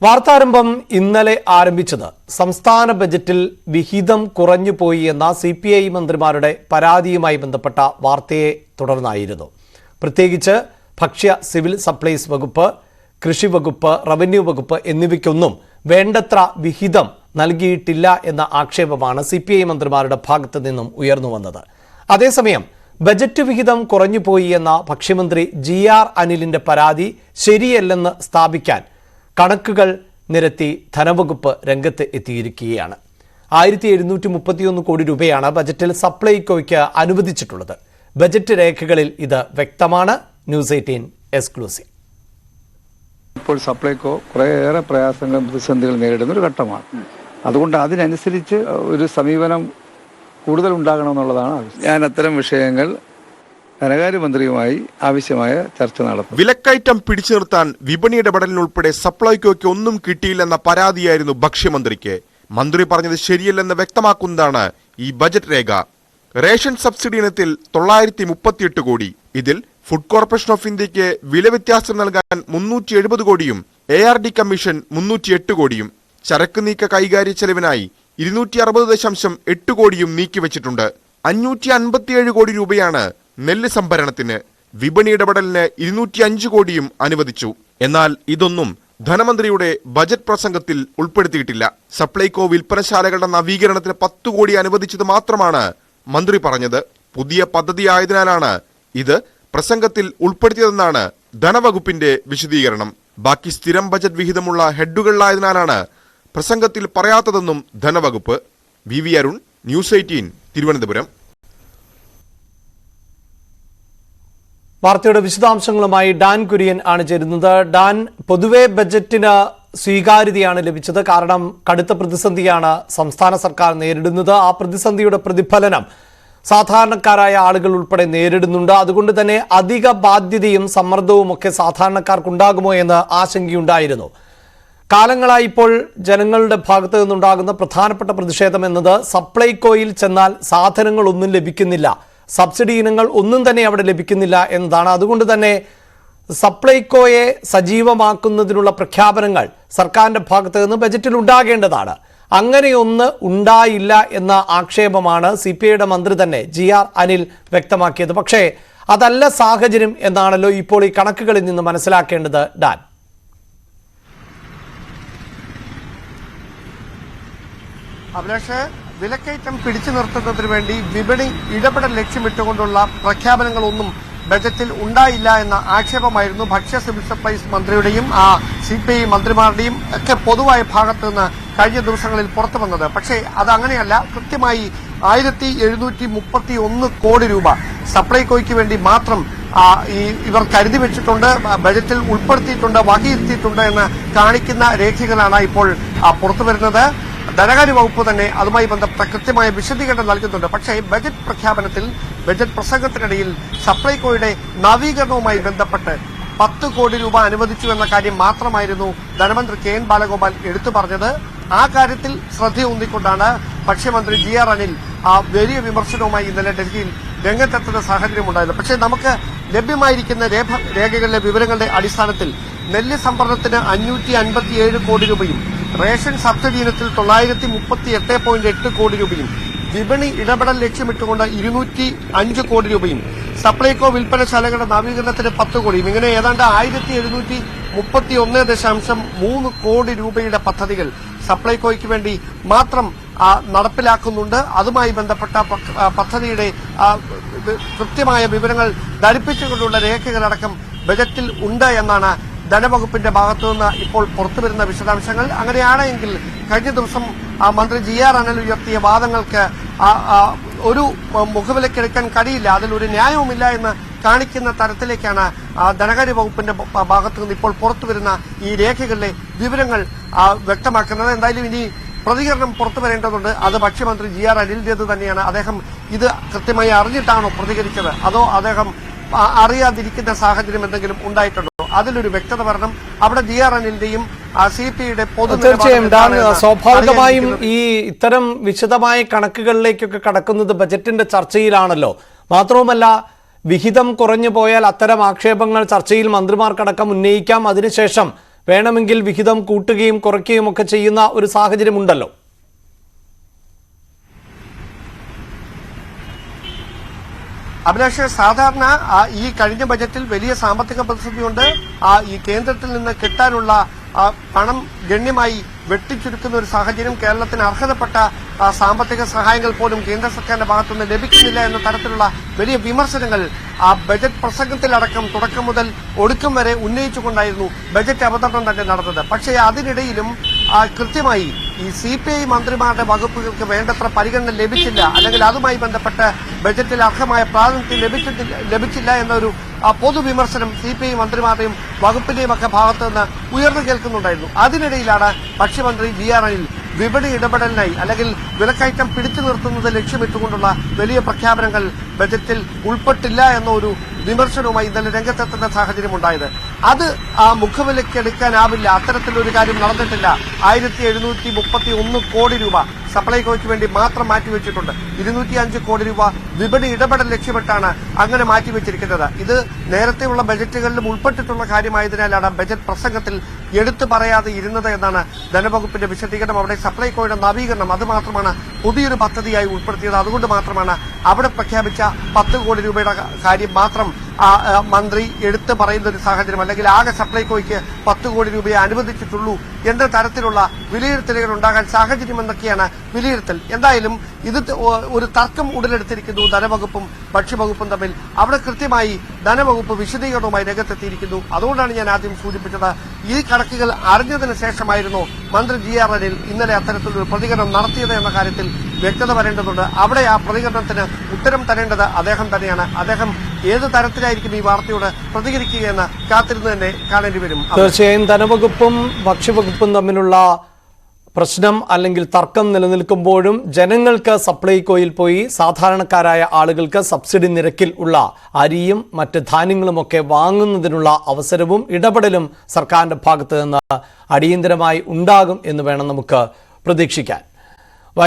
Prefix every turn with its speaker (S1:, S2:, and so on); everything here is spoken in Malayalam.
S1: വാർത്താരംഭം ഇന്നലെ ആരംഭിച്ചത് സംസ്ഥാന ബജറ്റിൽ വിഹിതം കുറഞ്ഞുപോയി എന്ന CPI മന്ത്രിമാരുടെ പരാതിയുമായി ബന്ധപ്പെട്ട വാർത്തയെ തുടർന്നായിരുന്നു. പ്രത്യേകിച്ച് ഭക്ഷ്യ സിവിൽ സപ്ലൈസ് വകുപ്പ്, കൃഷി വകുപ്പ്, റവന്യൂ വകുപ്പ് എന്നിവയ്ക്കൊന്നും വേണ്ടത്ര വിഹിതം നൽകിയിട്ടില്ല എന്ന ആക്ഷേപമാണ് CPI മന്ത്രിമാരുടെ ഭാഗത്തു നിന്നും ഉയർന്നു വന്നത്. അതേസമയം ബജറ്റ് വിഹിതം കുറഞ്ഞുപോയി എന്ന ഭക്ഷ്യമന്ത്രി GR അനിലിന്റെ പരാതി ശരിയല്ലെന്ന് സ്ഥാപിക്കാൻ കണക്കുകൾ നിരത്തി ധനവകുപ്പ് രംഗത്ത് എത്തിയിരിക്കുകയാണ്. 1731 കോടി രൂപയാണ് ബജറ്റിൽ സപ്ലൈകോയ്ക്ക് അനുവദിച്ചിട്ടുള്ളത്. ബജറ്റ് രേഖകളിൽ ഇത് വ്യക്തമാണ്. News 18 exclusive.
S2: ഇപ്പോൾ സപ്ലൈകോ കുറേയേറെ പ്രയാസങ്ങളും പ്രതിസന്ധികൾ നേരിടുന്ന ഒരു ഘട്ടമാണ്. അതുകൊണ്ട് അതിനനുസരിച്ച് ഒരു സമീപനം കൂടുതൽ ഉണ്ടാകണമെന്നുള്ളതാണ് ആവശ്യം. ഞാൻ അത്തരം വിഷയങ്ങൾ ധനകാര്യമന്ത്രിയുമായി ആവശ്യമായ ചർച്ച നടത്തും.
S3: വിലക്കയറ്റം പിടിച്ചു നിർത്താൻ വിപണി ഇടപെടലിനുൾപ്പെടെ സപ്ലൈകോയ്ക്ക് ഒന്നും കിട്ടിയില്ലെന്ന പരാതിയായിരുന്നു ഭക്ഷ്യമന്ത്രിക്ക്. മന്ത്രി പറഞ്ഞത് ശരിയല്ലെന്ന് വ്യക്തമാക്കുന്നതാണ് ഈ ബജറ്റ് രേഖ. റേഷൻ സബ്സിഡി ഇനത്തിൽ 938 കോടി. ഇതിൽ ഫുഡ് കോർപ്പറേഷൻ ഓഫ് ഇന്ത്യക്ക് വില വ്യത്യാസം നൽകാൻ 370 കോടിയും ARD കമ്മീഷൻ 308 കോടിയും ചരക്ക് നീക്ക കൈകാര്യ ചെലവിനായി 260.8 കോടിയും നീക്കിവച്ചിട്ടുണ്ട്. 557 കോടി രൂപയാണ് നെല്ല് സംഭരണത്തിന്. വിപണി ഇടപെടലിന് 205 കോടിയും അനുവദിച്ചു. എന്നാൽ ഇതൊന്നും ധനമന്ത്രിയുടെ ബജറ്റ് പ്രസംഗത്തിൽ ഉൾപ്പെടുത്തിയിട്ടില്ല. സപ്ലൈകോ വിൽപ്പനശാലകളുടെ നവീകരണത്തിന് 10 കോടി അനുവദിച്ചത് മാത്രമാണ് മന്ത്രി പറഞ്ഞത്. പുതിയ പദ്ധതിയായതിനാലാണ് ഇത് പ്രസംഗത്തിൽ ഉൾപ്പെടുത്തിയതെന്നാണ് ധനവകുപ്പിന്റെ വിശദീകരണം. ബാക്കി സ്ഥിരം ബജറ്റ് വിഹിതമുള്ള ഹെഡുകളിലായതിനാലാണ് പ്രസംഗത്തിൽ പറയാത്തതെന്നും ധനവകുപ്പ്. VV Arun, news 18, Thiruvananthapuram.
S1: വാർത്തയുടെ വിശദാംശങ്ങളുമായി ഡാൻ കുര്യൻ ആണ് ചേരുന്നത്. ഡാൻ, പൊതുവെ ബജറ്റിന് സ്വീകാര്യതയാണ് ലഭിച്ചത്. കാരണം കടുത്ത പ്രതിസന്ധിയാണ് സംസ്ഥാന സർക്കാർ നേരിടുന്നത്. ആ പ്രതിസന്ധിയുടെ പ്രതിഫലനം സാധാരണക്കാരായ ആളുകൾ ഉൾപ്പെടെ നേരിടുന്നുണ്ട്. അതുകൊണ്ട് തന്നെ അധിക ബാധ്യതയും സമ്മർദ്ദവും ഒക്കെ സാധാരണക്കാർക്കുണ്ടാകുമോ എന്ന് ആശങ്കയുണ്ടായിരുന്നു. കാലങ്ങളായി ഇപ്പോൾ ജനങ്ങളുടെ ഭാഗത്തു നിന്നുണ്ടാകുന്ന പ്രധാനപ്പെട്ട പ്രതിഷേധം എന്നത് സപ്ലൈകോയിൽ ചെന്നാൽ സാധനങ്ങളൊന്നും ലഭിക്കുന്നില്ല, സബ്സിഡി ഇനങ്ങൾ ഒന്നും തന്നെ അവിടെ ലഭിക്കുന്നില്ല എന്നതാണ്. അതുകൊണ്ട് തന്നെ സപ്ലൈകോയെ സജീവമാക്കുന്നതിനുള്ള പ്രഖ്യാപനങ്ങൾ സർക്കാരിന്റെ ഭാഗത്തു നിന്ന് ബജറ്റിൽ ഉണ്ടാകേണ്ടതാണ്. അങ്ങനെയൊന്ന് ഉണ്ടായില്ല എന്ന ആക്ഷേപമാണ് CPIയുടെ മന്ത്രി തന്നെ GR അനിൽ വ്യക്തമാക്കിയത്. പക്ഷേ അതല്ല സാഹചര്യം എന്നാണല്ലോ ഇപ്പോൾ ഈ കണക്കുകളിൽ നിന്ന് മനസ്സിലാക്കേണ്ടത്. ഡാൻ,
S4: അഭിലാഷ്, വിലക്കയറ്റം പിടിച്ചു നിർത്തുന്നതിന് വേണ്ടി വിപണി ഇടപെടൽ ലക്ഷ്യമിട്ടുകൊണ്ടുള്ള പ്രഖ്യാപനങ്ങളൊന്നും ബജറ്റിൽ ഉണ്ടായില്ല എന്ന ആക്ഷേപമായിരുന്നു ഭക്ഷ്യ സിവിൽ സപ്ലൈസ് മന്ത്രിയുടെയും CPI മന്ത്രിമാരുടെയും ഒക്കെ പൊതുവായ ഭാഗത്തു നിന്ന് കഴിഞ്ഞ ദിവസങ്ങളിൽ പുറത്തു വന്നത്. പക്ഷേ അതങ്ങനെയല്ല. കൃത്യമായി 1731 കോടി രൂപ സപ്ലൈകോയ്ക്ക് വേണ്ടി മാത്രം ഇവർ കരുതി വെച്ചിട്ടുണ്ട്, ബജറ്റിൽ ഉൾപ്പെടുത്തിയിട്ടുണ്ട്, വകയിരുത്തിയിട്ടുണ്ട് എന്ന് കാണിക്കുന്ന രേഖകളാണ് ഇപ്പോൾ പുറത്തു വരുന്നത്. ധനകാര്യ വകുപ്പ് തന്നെ അതുമായി ബന്ധപ്പെട്ട കൃത്യമായ വിശദീകരണം നൽകുന്നുണ്ട്. പക്ഷേ ബജറ്റ് പ്രഖ്യാപനത്തിൽ, ബജറ്റ് പ്രസംഗത്തിനിടയിൽ സപ്ലൈകോയുടെ നവീകരണവുമായി ബന്ധപ്പെട്ട് 10 കോടി രൂപ അനുവദിച്ചു എന്ന കാര്യം മാത്രമായിരുന്നു ധനമന്ത്രി KN ബാലഗോപാൽ എടുത്തു പറഞ്ഞത്. ആ കാര്യത്തിൽ ശ്രദ്ധയൂന്നിക്കൊണ്ടാണ് ഭക്ഷ്യമന്ത്രി GR അനിൽ വലിയ വിമർശനവുമായി ഇന്നലെ ഡൽഹിയിൽ രംഗത്തെത്തുന്ന സാഹചര്യമുണ്ടായത്. പക്ഷേ നമുക്ക് ലഭ്യമായിരിക്കുന്ന രേഖകളിലെ വിവരങ്ങളുടെ അടിസ്ഥാനത്തിൽ നെല്ല് സംഭരണത്തിന് 557 കോടി രൂപയും റേഷൻ സബ്സിഡി ഇനത്തിൽ 938.8 കോടി രൂപയും വിപണി ഇടപെടൽ ലക്ഷ്യമിട്ടുകൊണ്ട് 205 കോടി രൂപയും സപ്ലൈകോ വിൽപ്പനശാലകളുടെ നവീകരണത്തിന് 10 കോടിയും ഇങ്ങനെ ഏതാണ്ട് 1731.3 കോടി രൂപയുടെ പദ്ധതികൾ സപ്ലൈകോയ്ക്ക് വേണ്ടി മാത്രം നടപ്പിലാക്കുന്നുണ്ട്. അതുമായി ബന്ധപ്പെട്ട പദ്ധതിയുടെ കൃത്യമായ വിവരങ്ങൾ ധരിപ്പിച്ചുകൊണ്ടുള്ള രേഖകളടക്കം ബജറ്റിൽ ഉണ്ട് എന്നാണ് ധനവകുപ്പിന്റെ ഭാഗത്തുനിന്ന് ഇപ്പോൾ പുറത്തുവരുന്ന വിശദാംശങ്ങൾ. അങ്ങനെയാണെങ്കിൽ കഴിഞ്ഞ ദിവസം മന്ത്രി GR അനിൽ ഉയർത്തിയ വാദങ്ങൾക്ക് ഒരു മുഖവിലക്കെടുക്കാൻ കഴിയില്ല, അതിലൊരു ന്യായവുമില്ല എന്ന് കാണിക്കുന്ന തരത്തിലേക്കാണ് ധനകാര്യ വകുപ്പിന്റെ ഭാഗത്തു നിന്ന് ഇപ്പോൾ പുറത്തുവരുന്ന ഈ രേഖകളിലെ വിവരങ്ങൾ വ്യക്തമാക്കുന്നത്. എന്തായാലും ഇനി പ്രതികരണം പുറത്തു വരേണ്ടതുണ്ട്. അത് ഭക്ഷ്യമന്ത്രി GR അനിലിന്റേത് തന്നെയാണ്. അദ്ദേഹം ഇത് കൃത്യമായി അറിഞ്ഞിട്ടാണോ പ്രതികരിച്ചത്, അതോ അദ്ദേഹം അറിയാതിരിക്കുന്ന സാഹചര്യം എന്തെങ്കിലും ഉണ്ടായിട്ടുണ്ടോ? അതിലൊരു വ്യക്തത വരണം. അവിടെ GR അനിലിന്റെയും CPIയുടെ
S1: തീർച്ചയായും സ്വാഭാവികമായും ഈ ഇത്തരം വിശദമായ കണക്കുകളിലേക്കൊക്കെ കടക്കുന്നത് ബജറ്റിന്റെ ചർച്ചയിലാണല്ലോ. മാത്രവുമല്ല, വിഹിതം കുറഞ്ഞു പോയാൽ അത്തരം ആക്ഷേപങ്ങൾ ചർച്ചയിൽ മന്ത്രിമാർക്കടക്കം ഉന്നയിക്കാം. അതിനുശേഷം വേണമെങ്കിൽ വിഹിതം കൂട്ടുകയും കുറയ്ക്കുകയും ഒക്കെ ചെയ്യുന്ന ഒരു സാഹചര്യമുണ്ടല്ലോ.
S4: അഭിലാഷ്, സാധാരണ ഈ കഴിഞ്ഞ ബജറ്റിൽ വലിയ സാമ്പത്തിക പ്രതിസന്ധിയുണ്ട്. ഈ കേന്ദ്രത്തിൽ നിന്ന് കിട്ടാനുള്ള പണം ഗണ്യമായി വെട്ടിച്ചുരുക്കുന്ന ഒരു സാഹചര്യം, കേരളത്തിന് അർഹതപ്പെട്ട സാമ്പത്തിക സഹായങ്ങൾ പോലും കേന്ദ്ര സർക്കാരിന്റെ ഭാഗത്തുനിന്ന് ലഭിക്കുന്നില്ല എന്ന തരത്തിലുള്ള വലിയ വിമർശനങ്ങൾ ആ ബജറ്റ് പ്രസംഗത്തിലടക്കം തുടക്കം മുതൽ ഒടുക്കം വരെ ഉന്നയിച്ചുകൊണ്ടായിരുന്നു ബജറ്റ് അവതരണം തന്നെ നടന്നത്. പക്ഷേ അതിനിടയിലും കൃത്യമായി ഈ CPI മന്ത്രിമാരുടെ വകുപ്പുകൾക്ക് വേണ്ടത്ര പരിഗണന ലഭിച്ചില്ല, അല്ലെങ്കിൽ അതുമായി ബന്ധപ്പെട്ട് ബജറ്റിൽ അർഹമായ പ്രാതിനിധ്യം ലഭിച്ചില്ല എന്നൊരു പൊതുവിമർശനം CPI മന്ത്രിമാരുടെയും വകുപ്പിന്റെയും ഒക്കെ ഭാഗത്തു നിന്ന് ഉയർന്നു കേൾക്കുന്നുണ്ടായിരുന്നു. അതിനിടയിലാണ് ഭക്ഷ്യമന്ത്രി VR അനിൽ വിപണി ഇടപെടലിനായി അല്ലെങ്കിൽ വിലക്കയറ്റം പിടിച്ചു നിർത്തുന്നത് ലക്ഷ്യമിട്ടുകൊണ്ടുള്ള വലിയ പ്രഖ്യാപനങ്ങൾ ബജറ്റിൽ ഉൾപ്പെട്ടില്ല എന്ന ഒരു വിമർശനവുമായി ഇന്നലെ രംഗത്തെത്തുന്ന സാഹചര്യം ഉണ്ടായത്. അത് മുഖവിലക്കെടുക്കാനാവില്ല, അത്തരത്തിലൊരു കാര്യം നടന്നിട്ടില്ല. 1731 കോടി രൂപ സപ്ലൈകോയ്ക്ക് വേണ്ടി മാത്രം മാറ്റിവെച്ചിട്ടുണ്ട്. 205 കോടി രൂപ വിപണി ഇടപെടൽ ലക്ഷ്യമിട്ടാണ് അങ്ങനെ മാറ്റിവെച്ചിരിക്കുന്നത്. ഇത് നേരത്തെയുള്ള ബജറ്റുകളിലും ഉൾപ്പെട്ടിട്ടുള്ള കാര്യമായതിനാലാണ് ബജറ്റ് പ്രസംഗത്തിൽ എടുത്തു പറയാതെ ഇരുന്നത് എന്നാണ് ധനവകുപ്പിന്റെ വിശദീകരണം. അവിടെ സപ്ലൈകോയുടെ നവീകരണം അത് മാത്രമാണ് പുതിയൊരു പദ്ധതിയായി ഉൾപ്പെടുത്തിയത്. അതുകൊണ്ട് മാത്രമാണ് അവിടെ പ്രഖ്യാപിച്ച 10 കോടി രൂപയുടെ കാര്യം മാത്രം മന്ത്രി എടുത്തു പറയുന്ന ഒരു സാഹചര്യം, അല്ലെങ്കിൽ ആകെ സപ്ലൈകോയ്ക്ക് 10 കോടി രൂപയെ അനുവദിച്ചിട്ടുള്ളൂ എന്ന തരത്തിലുള്ള വിലയിരുത്തലുകൾ ഉണ്ടാകാൻ സാഹചര്യം എന്നൊക്കെയാണ് വിലയിരുത്തൽ. എന്തായാലും ഇത് ഒരു തർക്കം ഉടലെടുത്തിരിക്കുന്നു ധനവകുപ്പും ഭക്ഷ്യവകുപ്പും തമ്മിൽ. അവിടെ കൃത്യമായി ധനവകുപ്പ് വിശദീകരണവുമായി രംഗത്തെത്തിയിരിക്കുന്നു. അതുകൊണ്ടാണ് ഞാൻ ആദ്യം സൂചിപ്പിച്ചത്, ഈ കണക്കുകൾ അറിഞ്ഞതിന് ശേഷമായിരുന്നു മന്ത്രി GR അനിൽ ഇന്നലെ അത്തരത്തിലൊരു പ്രതികരണം നടത്തിയത് എന്ന കാര്യത്തിൽ വ്യക്തത വരേണ്ടതുണ്ട്. അവിടെ ആ പ്രതികരണത്തിന് ഉത്തരം തരേണ്ടത് അദ്ദേഹം തന്നെയാണ്. അദ്ദേഹം ഏത് തരത്തിലായിരിക്കും ഈ വാർത്തയോട് പ്രതികരിക്കുകയെന്ന് കാത്തിരുന്ന് തന്നെ കാണേണ്ടി വരും.
S1: തീർച്ചയായും ധനവകുപ്പും ഭക്ഷ്യവകുപ്പും തമ്മിലുള്ള പ്രശ്നം അല്ലെങ്കിൽ തർക്കം നിലനിൽക്കുമ്പോഴും ജനങ്ങൾക്ക് സപ്ലൈകോയിൽ പോയി സാധാരണക്കാരായ ആളുകൾക്ക് സബ്സിഡി നിരക്കിൽ ഉള്ള അരിയും മറ്റ് ധാന്യങ്ങളുമൊക്കെ വാങ്ങുന്നതിനുള്ള അവസരവും ഇടപെടലും സർക്കാരിന്റെ ഭാഗത്ത് നിന്ന് അടിയന്തരമായി ഉണ്ടാകും എന്ന് വേണം നമുക്ക് പ്രതീക്ഷിക്കാൻ.